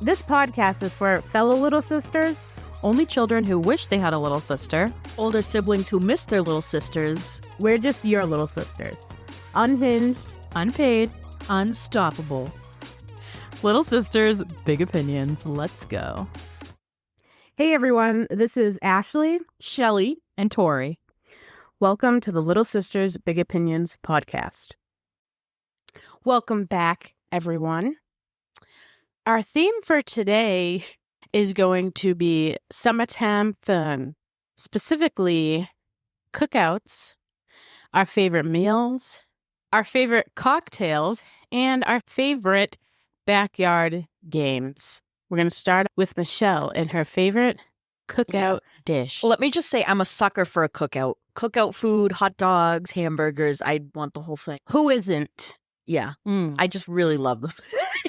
This podcast is for fellow little sisters, only children who wish they had a little sister, older siblings who miss their little sisters. We're just your little sisters. Unhinged, unpaid, unstoppable. Little sisters, big opinions. Let's go. Hey everyone, this is Ashley, Shelly, and Tori. Welcome to the Little Sisters Big Opinions podcast. Welcome back, everyone. Our theme for today is going to be summertime fun, specifically cookouts, our favorite meals, our favorite cocktails, and our favorite backyard games. We're going to start with Michelle and her favorite cookout dish. Let me just say I'm a sucker for a cookout. Cookout food, hot dogs, hamburgers. I want the whole thing. Who isn't? Yeah. I just really love them.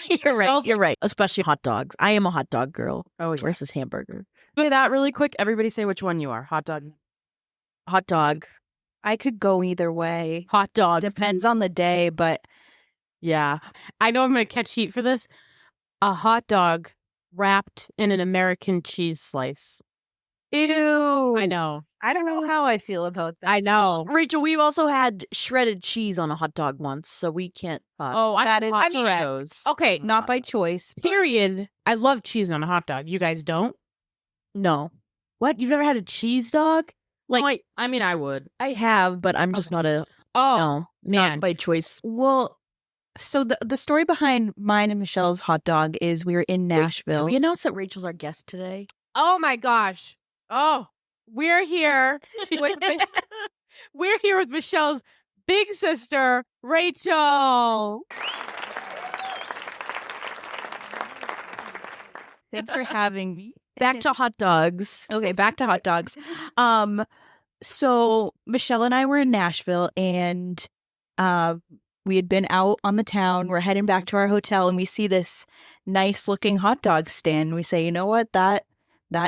You're right. Especially hot dogs. I am a hot dog girl. Oh, yeah. Versus hamburger. Say that really quick. Everybody say which one you are. Hot dog. Hot dog. I could go either way. Hot dog. Depends on the day, but yeah. I know I'm going to catch heat for this. A hot dog wrapped in an American cheese slice. Ew. I know. I don't know how I feel about that. I know. Rachel, we've also had shredded cheese on a hot dog once, so we can't. That is correct. Okay. Not by choice. Period. I love cheese on a hot dog. You guys don't? No. What? You've never had a cheese dog? Like, I mean, I would. I have, but I'm just not a. Oh, no, man. Not by choice. Well, so the story behind mine and Michelle's hot dog is we were in Nashville. Did we announce that Rachel's our guest today? Oh my gosh. Oh, we're here. We're here with Michelle's big sister, Rachel. Thanks for having me. Back to hot dogs. Okay, back to hot dogs. So Michelle and I were in Nashville, and we had been out on the town. We're heading back to our hotel, and we see this nice looking hot dog stand. We say, you know what, that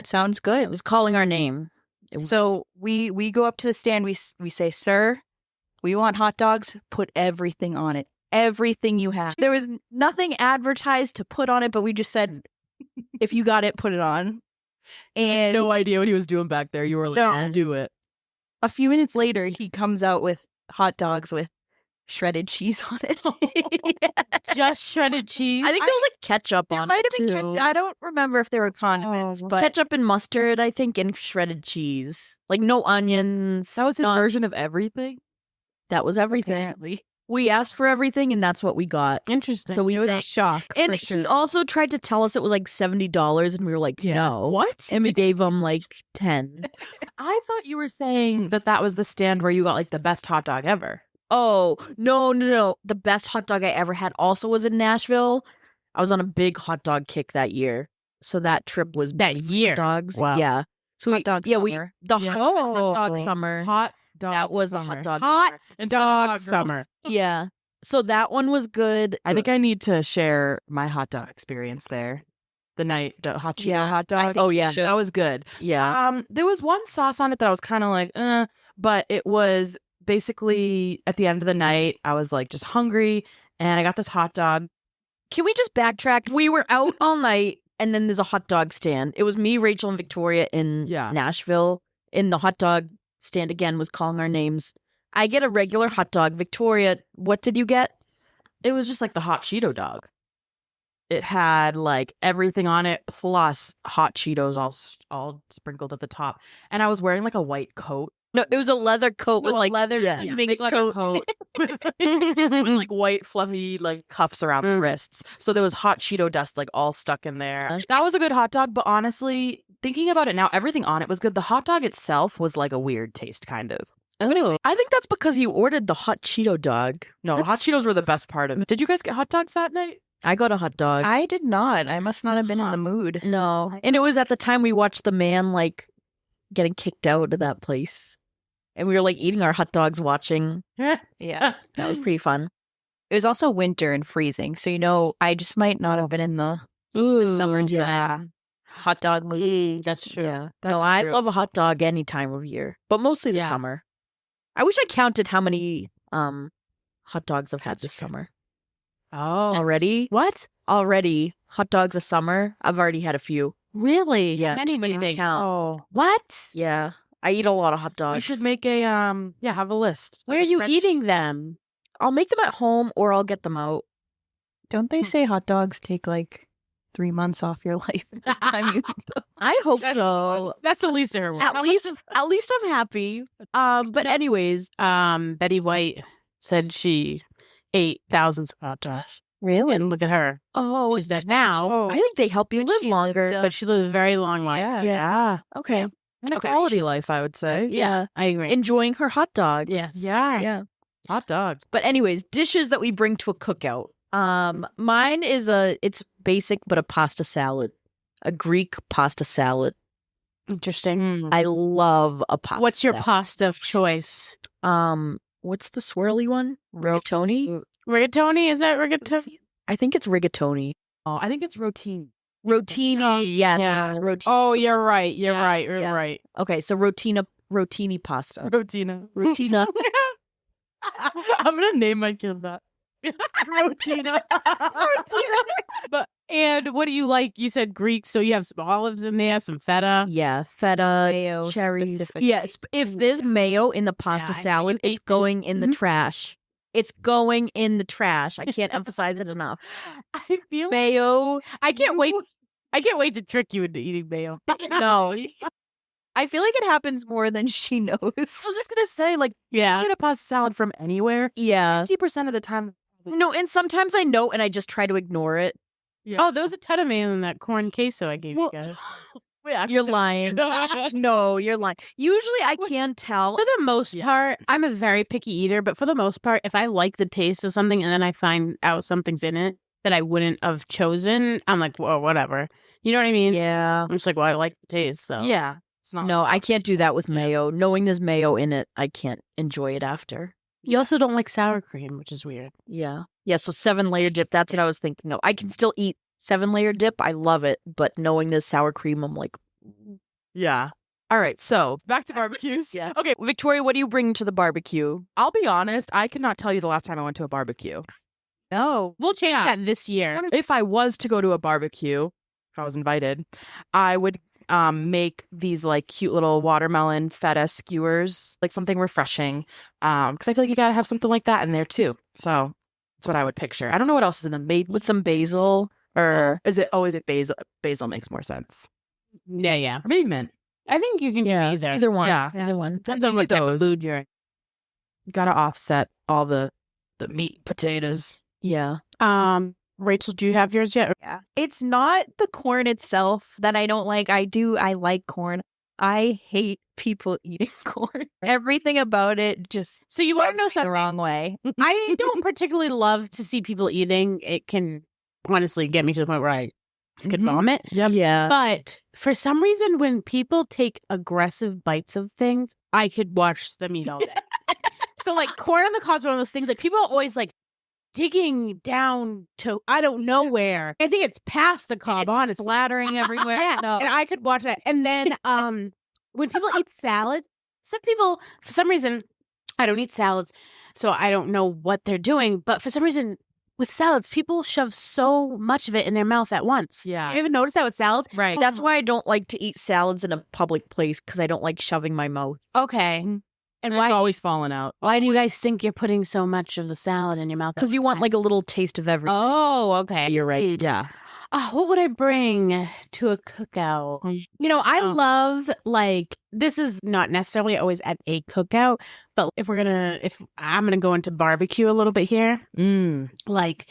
sounds good. It was calling our name. So we go up to the stand. We say, sir, we want hot dogs. Put everything on it. Everything you have. There was nothing advertised to put on it, but we just said, if you got it, put it on. And no idea what he was doing back there. You were like, No. do it. A few minutes later, he comes out with hot dogs with shredded cheese on it. Just shredded cheese? I think there was like ketchup on Might it have been too. I don't remember if there were condiments, but Ketchup and mustard, I think, and shredded cheese. Like no onions. That was his version of everything? That was everything. Apparently. We asked for everything, and that's what we got. Interesting. So we it was a shock. And for sure. he also tried to tell us it was like $70, and we were like, no. What? And we gave him like 10. I thought you were saying that was the stand where you got like the best hot dog ever. Oh, no. The best hot dog I ever had also was in Nashville. I was on a big hot dog kick that year. So that trip was That year. hot dogs. Wow. Yeah. So Hot dog summer. The Yes. hot dog summer. Hot dog That was the summer. hot dog Hot summer. And dog girls. summer. Yeah. So that one was good. I think I need to share my hot dog experience there. The hot Cheeto hot dog. Oh, yeah. That was good. Yeah. There was one sauce on it that I was kind of like, but it was basically at the end of the night, I was like just hungry and I got this hot dog. Can we just backtrack? We were out all night and then there's a hot dog stand. It was me, Rachel, and Victoria in Nashville. And the hot dog stand again was calling our names. I get a regular hot dog. Victoria, what did you get? It was just like the hot Cheeto dog. It had like everything on it plus hot Cheetos all sprinkled at the top. And I was wearing like a white coat. No, it was a leather coat with like leather, big leather coat with like white fluffy like cuffs around the wrists. So there was hot Cheeto dust like all stuck in there. That was a good hot dog, but honestly, thinking about it now, everything on it was good. The hot dog itself was like a weird taste, kind of. Oh, I think that's because you ordered the hot Cheeto dog. No, hot Cheetos were the best part of it. Did you guys get hot dogs that night? I got a hot dog. I did not. I must not have been in the mood. No. And it was at the time we watched the man like getting kicked out of that place. And we were like eating our hot dogs watching. Yeah. That was pretty fun. It was also winter and freezing. So, I just might not have been in the summertime hot dog mood. That's true. Yeah. That's I true. love a hot dog any time of year, but mostly the summer. I wish I counted how many hot dogs I've had this summer. Oh. Already? What? Already. hot dogs a summer. I've already had a few. Really? Yeah, Many too many to things. count. Oh, What? Yeah, I eat a lot of hot dogs. we should make a have a list. Where are you eating them? I'll make them at home or I'll get them out. Don't they say hot dogs take like 3 months off your life by the time you eat them? I hope so. That's the least of her worries. At least I'm happy. But anyways, Betty White said she ate thousands of hot dogs. Really? And look at her. oh, She's dead now, I think they help you live longer. but she lived a very long life. Yeah. Okay. And a Okay. quality life, I would say. Yeah. I agree. Enjoying her hot dogs. Yes. Yeah. Yeah. Hot dogs. But anyways, dishes that we bring to a cookout. Mine is it's basic but a pasta salad. A Greek pasta salad. Interesting. I love a pasta. What's your salad. pasta of choice? What's the swirly one? Rigatoni? Rigatoni? Is that rigatoni? I think it's rigatoni. Oh, I think it's rotini. Rotini, yes. Yeah. Rotini. Oh, you're right. You're Yeah, right. You're yeah. right. Okay, so rotini pasta. Rotina. Rotina. I'm gonna name my kid that. Rotina. And what do you like? You said Greek, so you have some olives in there, some feta. Yeah, feta, Mayo cherries. specifically. Yes, if there's mayo in the pasta I know salad, you it's ate going in the trash. It's going in the trash. I can't emphasize it enough. I feel Mayo. I can't wait. I can't wait to trick you into eating mayo. No. I feel like it happens more than she knows. I was just gonna say, like, Yeah. get a pasta salad from anywhere. Yeah. 50% of the time. No, and sometimes I know and I just try to ignore it. Oh, there was a ton of mayo in that corn queso I gave you guys. Wait, actually, You're lying. No, you're lying. Usually I can tell. For the most part, I'm a very picky eater, but for the most part, if I like the taste of something and then I find out something's in it that I wouldn't have chosen, I'm like, whoa, whatever. You know what I mean? Yeah. I'm just like, well, I like the taste, so. Yeah, it's not. No, I can't do that with mayo. Knowing there's mayo in it, I can't enjoy it after. You also don't like sour cream, which is weird. Yeah. Yeah, so 7-layer dip, that's what I was thinking of. I can still eat 7-layer dip. I love it. But knowing there's sour cream, I'm like, Yeah. All right, so back to barbecues. yeah. Okay, Victoria, what do you bring to the barbecue? I'll be honest. I could not tell you the last time I went to a barbecue. No. We'll change Yeah. that this year. If I was to go to a barbecue, if I was invited, I would make these like cute little watermelon feta skewers, like something refreshing. Because I feel like you gotta have something like that in there too. So that's what I would picture. I don't know what else is in them. Maybe With some basil. or is it basil? Basil makes more sense. Yeah. Or maybe mint. I think you can do either. Either one. Yeah. Either one. Depends on what type of Those. food you're in. You gotta offset all the meat, potatoes. Yeah. Rachel, do you have yours yet? Yeah. It's not the corn itself that I don't like. I like corn. I hate people eating corn. Everything about it just So you want to know rubs me something? the wrong way. I don't particularly love to see people eating. It can honestly get me to the point where I could Mhm. vomit. Yep. Yeah. But for some reason, when people take aggressive bites of things, I could watch them eat all day. So like corn on the cob is one of those things that people are always like digging down to I don't know where. I think it's past the cob, It's honestly. splattering everywhere. Yeah. No. And I could watch that. And then when people eat salads, some people, for some reason, I don't eat salads, so I don't know what they're doing. But for some reason, with salads, people shove so much of it in their mouth at once. Yeah. You ever notice that with salads? Right. That's why I don't like to eat salads in a public place because I don't like shoving my mouth. Okay. And It's why always falling out. why do you guys think you're putting so much of the salad in your mouth? Because you want like a little taste of everything. Oh, okay. You're right. Yeah. What would I bring to a cookout? You know, I love like this is not necessarily always at a cookout, but if I'm gonna go into barbecue a little bit here, like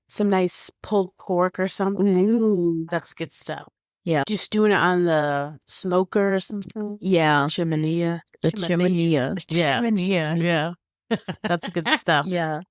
some nice pulled pork or something. Ooh, that's good stuff. Yeah. Just doing it on the smoker or something. Yeah. Chimenea. The Chimenea. chimenea. Yeah. That's good stuff. Yeah.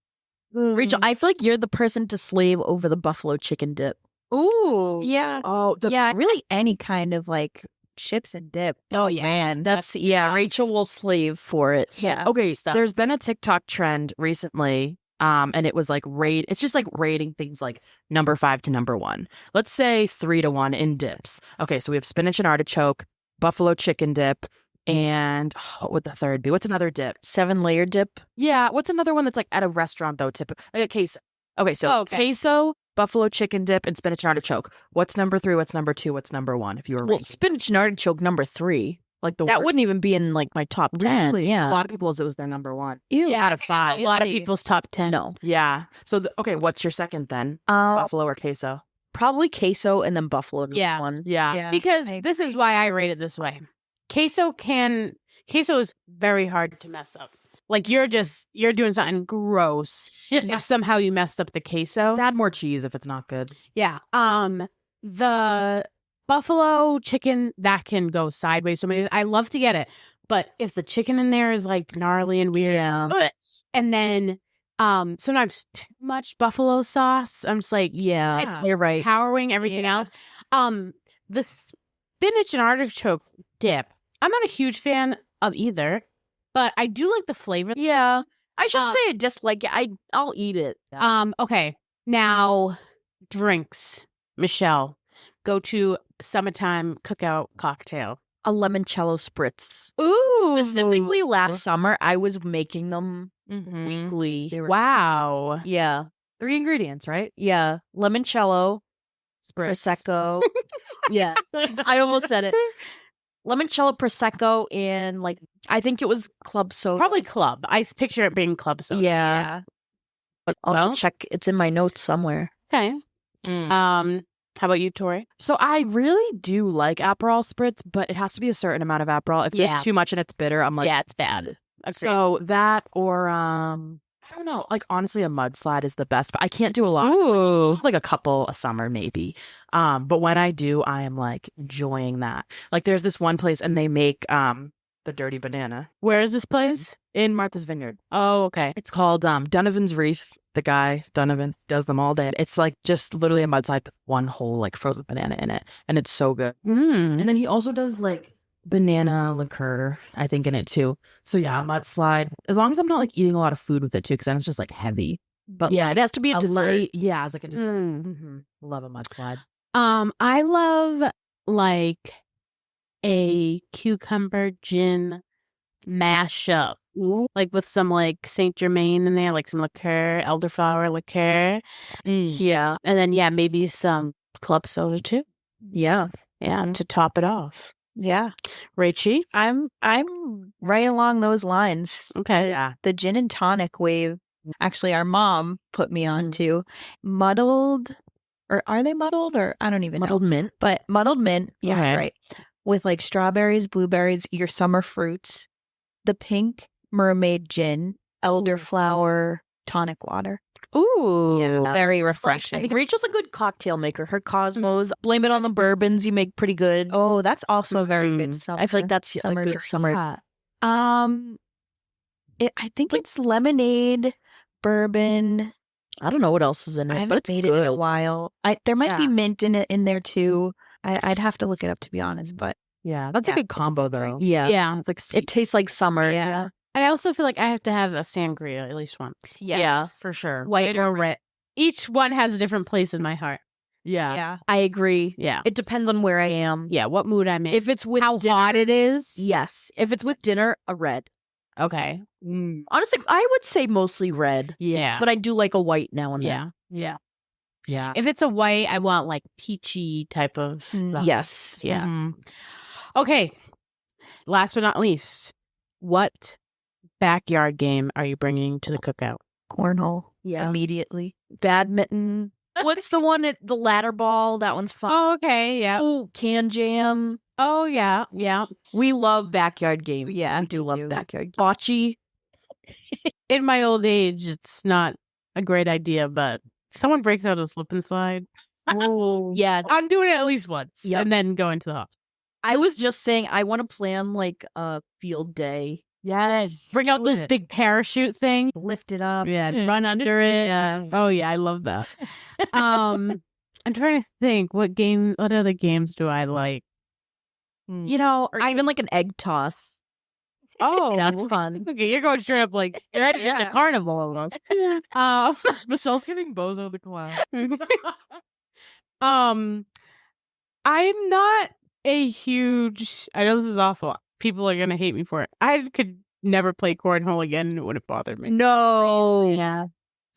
Rachel, I feel like you're the person to slave over the buffalo chicken dip. Ooh. Yeah. Oh, Yeah, really any kind of like chips and dip. Oh yeah. Man, That's Rachel will slave for it. yeah. okay. stuff. There's been a TikTok trend recently, and it was like it's just like rating things like number 5 to number 1. Let's say 3 to 1 in dips. Okay, so we have spinach and artichoke, buffalo chicken dip, and what would the third be? What's another dip? 7-layer dip. Yeah, what's another one that's like at a restaurant though? Like a queso. Okay, so Okay. queso, buffalo chicken dip, and spinach and artichoke. What's number 3? What's number 2? What's number 1? If you were Well, ranking? spinach and artichoke number 3. Like the That worst. wouldn't even be in like my top 10. Really? Yeah. A lot of people's it was their number 1. Ew. Out of 5. A lot of people's top 10. No. Yeah. So okay, what's your second then? Buffalo or queso? Probably queso and then buffalo. Yeah. One. Yeah. Because this is why I rate it this way. Queso is very hard to mess up. Like you're doing something gross if somehow you messed up the queso. Just add more cheese if it's not good. Yeah. The buffalo chicken that can go sideways. So I love to get it, but if the chicken in there is like gnarly and weird, and then sometimes too much buffalo sauce, I'm just like, You're right. powering everything else. The spinach and artichoke dip, I'm not a huge fan of either, but I do like the flavor. Yeah. I shouldn't say I dislike it. I'll eat it. Okay. Now, drinks. Michelle, go to summertime cookout cocktail. A limoncello spritz. Ooh. Specifically last summer, I was making them Mm-hmm. weekly. Wow. Yeah. 3 ingredients, right? Yeah. Limoncello, Prosecco. Yeah. I almost said it. Limoncello, Prosecco, and like, I think it was club soda. Probably club. I picture it being club soda. Yeah. But I'll have to check. It's in my notes somewhere. Okay. How about you, Tori? So I really do like Aperol spritz, but it has to be a certain amount of Aperol. If there's too much and it's bitter, I'm like, it's bad. Agreed. So that or I don't know. Like honestly, a mudslide is the best, but I can't do a lot. Ooh. Like a couple a summer maybe. But when I do, I am like enjoying that. Like there's this one place and they make the dirty banana Where is this place? in Martha's Vineyard. Oh, okay. It's called Donovan's Reef. The guy Donovan does them all day. It's like just literally a mudslide with one whole like frozen banana in it, and it's so good. And then he also does like banana liqueur, I think, in it too. So yeah, mudslide. As long as I'm not like eating a lot of food with it too, because then it's just like heavy. But Yeah, it has to be a dessert. light, yeah, it's like a dessert. Love a mudslide. I love like a cucumber gin mashup, like with some like Saint Germain in there, like some liqueur, elderflower liqueur. Yeah. And then maybe some club soda too. Yeah. Yeah, to top it off. Yeah. Rachie? I'm right along those lines. Okay. Yeah. The gin and tonic wave. Actually, our mom put me on to muddled, or are they muddled, or I don't even Muddled know. mint. But muddled mint, yeah, Okay. right. With like strawberries, blueberries, your summer fruits, the pink mermaid gin, elderflower tonic water. Ooh. Very I refreshing. think Rachel's a good cocktail maker. Her Cosmos, blame it on the bourbons you make pretty good. Oh, that's also a very good summer. I feel like that's a good drink. summer. I think it's lemonade, bourbon. I don't know what else is in I it, haven't but it's made good. it in a while. There might be Yeah. mint in there too. I'd have to look it up to be honest, but Yeah, that's Yeah, a good it's a combo good though. drink. Yeah. Yeah. It's like sweet. It tastes like summer. Yeah. And I also feel like I have to have a sangria at least once. Yeah. for sure. White or red. Each one has a different place in my heart. Yeah. I agree. Yeah. It depends on where I am. Yeah. What mood I'm in. If it's with How dinner, hot it is. yes. If it's with dinner, a red. Okay. Honestly, I would say mostly red, Yeah. but I do like a white now and then. Yeah. Yeah. If it's a white, I want like peachy type of. Yes. Yeah. Mhm. Okay. Last but not least, what backyard game are you bringing to the cookout? cornhole. Yeah. Immediately. Badminton. What's the one at the ladder ball? That one's fun. Oh, okay. Yeah. Oh, can jam. Oh, yeah. Yeah. We love backyard games. Yeah, we do we love do. backyard games. Bocce. In my old age, it's not a great idea, but if someone breaks out a slip and slide, Oh, yeah. I'm doing it at least once Yep. and then going to the hospital. I was just saying I want to plan like a field day. Yes. Bring out this big parachute thing. Lift it up. Yeah. Run under it. Yeah. Oh, yeah. I love that. I'm trying to think what other games do I like? You know, or even like an egg toss. Oh, That's fun. Okay, you're going straight up like you're at the carnival almost. Michelle's getting Bozo the Clown. I'm not a huge. I know this is awful. People are gonna hate me for it. I could never play cornhole again, and it wouldn't bother me. No. Yeah.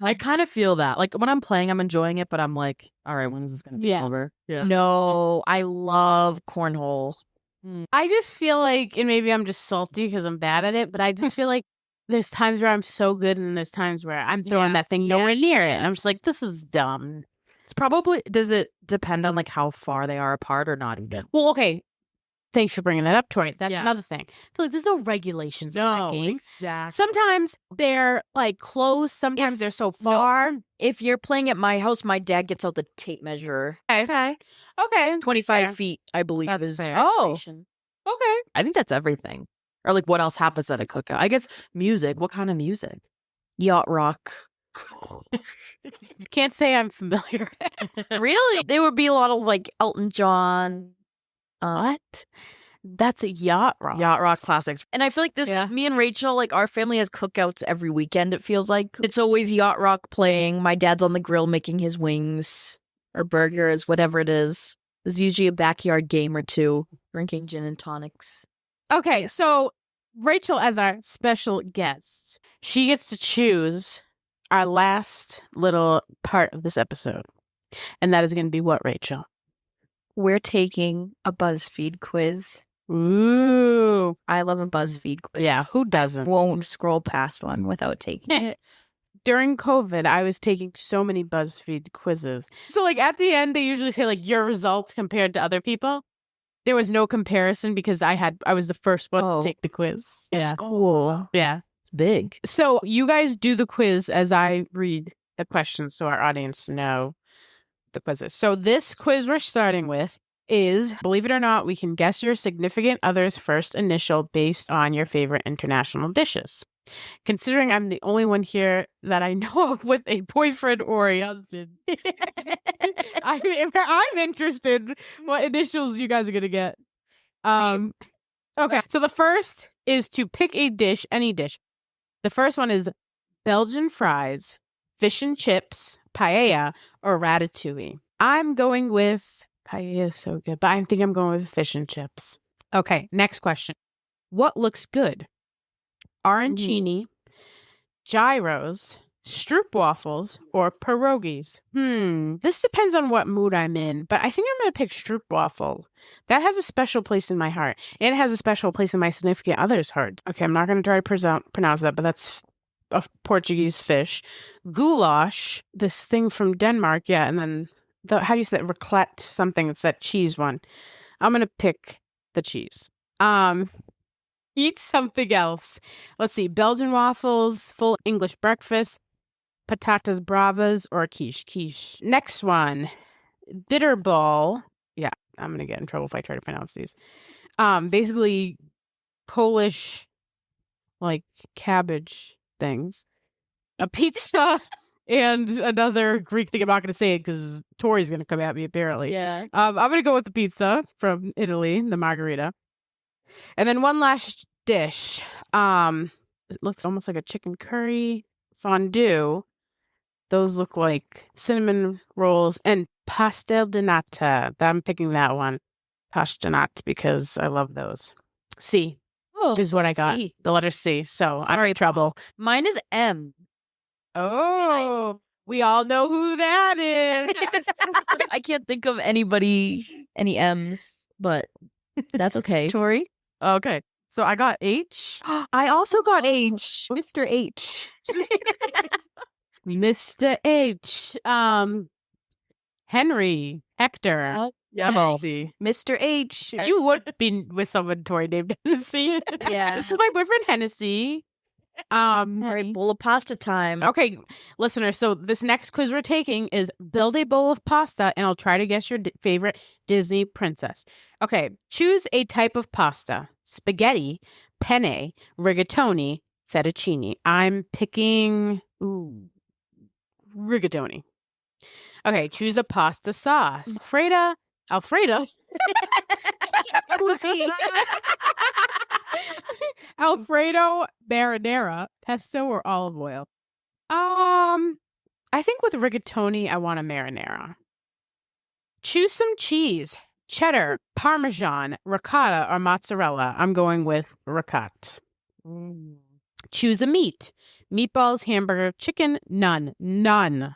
I kind of feel that. Like when I'm playing, I'm enjoying it, but I'm like, all right, when is this going to be over? Yeah. No, I love cornhole. I just feel like, and maybe I'm just salty because I'm bad at it, but I just feel like there's times where I'm so good and there's times where I'm throwing that thing nowhere near it. And I'm just like, this is dumb. It's probably, does it depend on like how far they are apart or not even? Well, okay. Thanks for bringing that up, Tori. That's another thing. I feel like there's no regulations in that game. Exactly. Sometimes they're like close. Sometimes they're so far. If you're playing at my house, my dad gets out the tape measure. Okay. 25 feet, I believe, That's is fair. separation. Okay. I think that's everything. Or like what else happens at a cookout? I guess music. What kind of music? Yacht rock. Can't say I'm familiar. Really? There would be a lot of like Elton John. What? That's a yacht rock. Yacht rock classics. And I feel like this, me and Rachel, like our family has cookouts every weekend, it feels like. It's always yacht rock playing. My dad's on the grill making his wings or burgers, whatever it is. There's usually a backyard game or two, drinking gin and tonics. Okay, so Rachel, as our special guest, she gets to choose our last little part of this episode. And that is going to be what, Rachel? We're taking a BuzzFeed quiz. Ooh. I love a BuzzFeed quiz. Yeah, who doesn't? Won't scroll past one without taking it. During COVID, I was taking so many BuzzFeed quizzes. So, like, at the end, they usually say, like, your results compared to other people. There was no comparison because I was the first one to take the quiz. Yeah. Cool. Yeah. It's big. So, you guys do the quiz as I read the questions so our audience know the quizzes. So, this quiz we're starting with is, believe it or not, we can guess your significant other's first initial based on your favorite international dishes. Considering I'm the only one here that I know of with a boyfriend or a husband, I'm interested what initials you guys are going to get. Okay, so the first is to pick a dish, any dish. The first one is Belgian fries, fish and chips, paella, or ratatouille. I'm going with paella is so good, but I think I'm going with fish and chips. Okay, next question. What looks good? Arancini, gyros, stroopwafels, or pierogies? This depends on what mood I'm in, but I think I'm going to pick stroopwafel. That has a special place in my heart, and it has a special place in my significant other's heart. Okay, I'm not going to try to pronounce that, but that's a Portuguese fish. Goulash, this thing from Denmark, and then how do you say that? Raclette something. It's that cheese one. I'm going to pick the cheese. Eat something else. Let's see. Belgian waffles, full English breakfast, patatas bravas, or quiche. Quiche. Next one. Bitterball. Yeah, I'm going to get in trouble if I try to pronounce these. Basically Polish, like, cabbage things. A pizza and another Greek thing. I'm not going to say it because Tori's going to come at me, apparently. Yeah. I'm going to go with the pizza from Italy, the margarita. And then one last dish. It looks almost like a chicken curry fondue. Those look like cinnamon rolls and pastel de nata. I'm picking that one. Pastel de nata because I love those. C is what I got. C. The letter C. So I'm in trouble. Mine is M. Oh, we all know who that is. I can't think of any M's, but that's okay. Tori? Okay. So I got H. I also got H. Mr. H. Mr. H. Henry. Hector. Hennessy. Mr. H. You would be with someone Tori named Hennessy. Yeah. This is my boyfriend Hennessy. All right, bowl of pasta time. Okay, listeners, so this next quiz we're taking is build a bowl of pasta and I'll try to guess your favorite Disney princess. Okay, choose a type of pasta. Spaghetti, penne, rigatoni, fettuccine. I'm picking rigatoni. Okay, choose a pasta sauce. Alfredo. Who's he? Alfredo marinara, pesto or olive oil? I think with rigatoni, I want a marinara. Choose some cheese. Cheddar, Parmesan, ricotta, or mozzarella. I'm going with ricotta. Choose a meat. Meatballs, hamburger, chicken, none. None.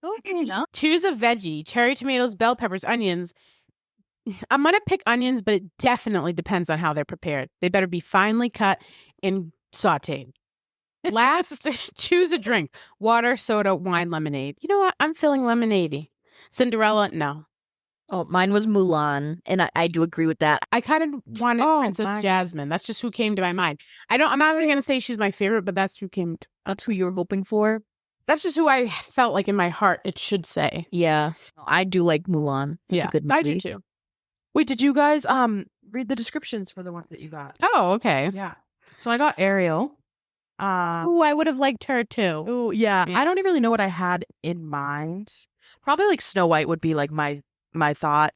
Okay, no. Choose a veggie. Cherry tomatoes, bell peppers, onions. I'm going to pick onions, but it definitely depends on how they're prepared. They better be finely cut and sauteed. Last, choose a drink. Water, soda, wine, lemonade. You know what? I'm feeling lemonade-y. Cinderella, no. Oh, mine was Mulan, and I do agree with that. I kind of wanted Princess Jasmine. That's just who came to my mind. I'm not even going to say she's my favorite, but that's who came to. That's who you were hoping for? That's just who I felt like in my heart it should say. Yeah. I do like Mulan. It's a good movie. I do too. Wait, did you guys read the descriptions for the ones that you got? Oh, okay. Yeah. So I got Ariel. Oh, I would have liked her too. Oh, yeah. I don't really know what I had in mind. Probably like Snow White would be like my thought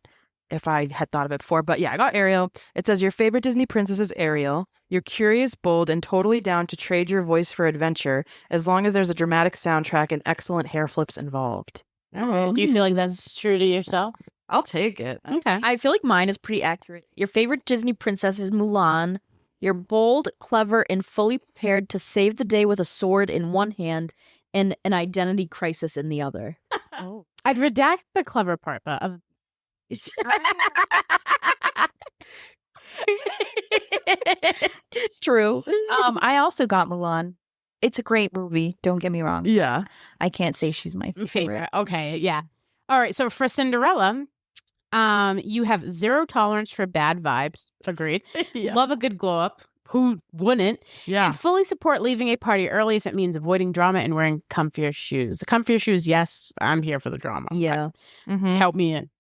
if I had thought of it before. But yeah, I got Ariel. It says your favorite Disney princess is Ariel. You're curious, bold, and totally down to trade your voice for adventure as long as there's a dramatic soundtrack and excellent hair flips involved. Oh, do you feel like that's true to yourself? I'll take it. Okay. I feel like mine is pretty accurate. Your favorite Disney princess is Mulan. You're bold, clever, and fully prepared to save the day with a sword in one hand and an identity crisis in the other. Oh. I'd redact the clever part, but True. I also got Mulan. It's a great movie. Don't get me wrong. Yeah. I can't say she's my favorite. Okay, yeah. All right, so for Cinderella, you have zero tolerance for bad vibes. Agreed. Yeah. Love a good glow up. Who wouldn't? Yeah. And fully support leaving a party early if it means avoiding drama and wearing comfier shoes. The comfier shoes, yes, I'm here for the drama. Yeah. Count me in.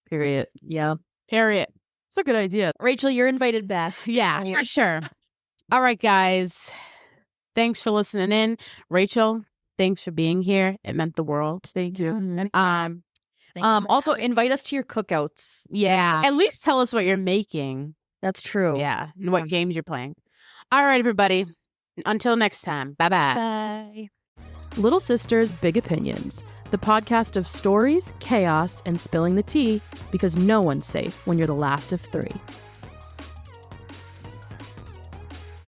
Period. Yeah. Period. It's a good idea. Rachel, you're invited back. Yeah, for sure. All right, guys. Thanks for listening in. Rachel, thanks for being here. It meant the world. Thank you. Also invite us to your cookouts. Yeah. At least tell us what you're making. That's true. Yeah. And what games you're playing. All right, everybody. Until next time. Bye-bye. Bye. Little Sisters, Big Opinions, the podcast of stories, chaos, and spilling the tea because no one's safe when you're the last of three.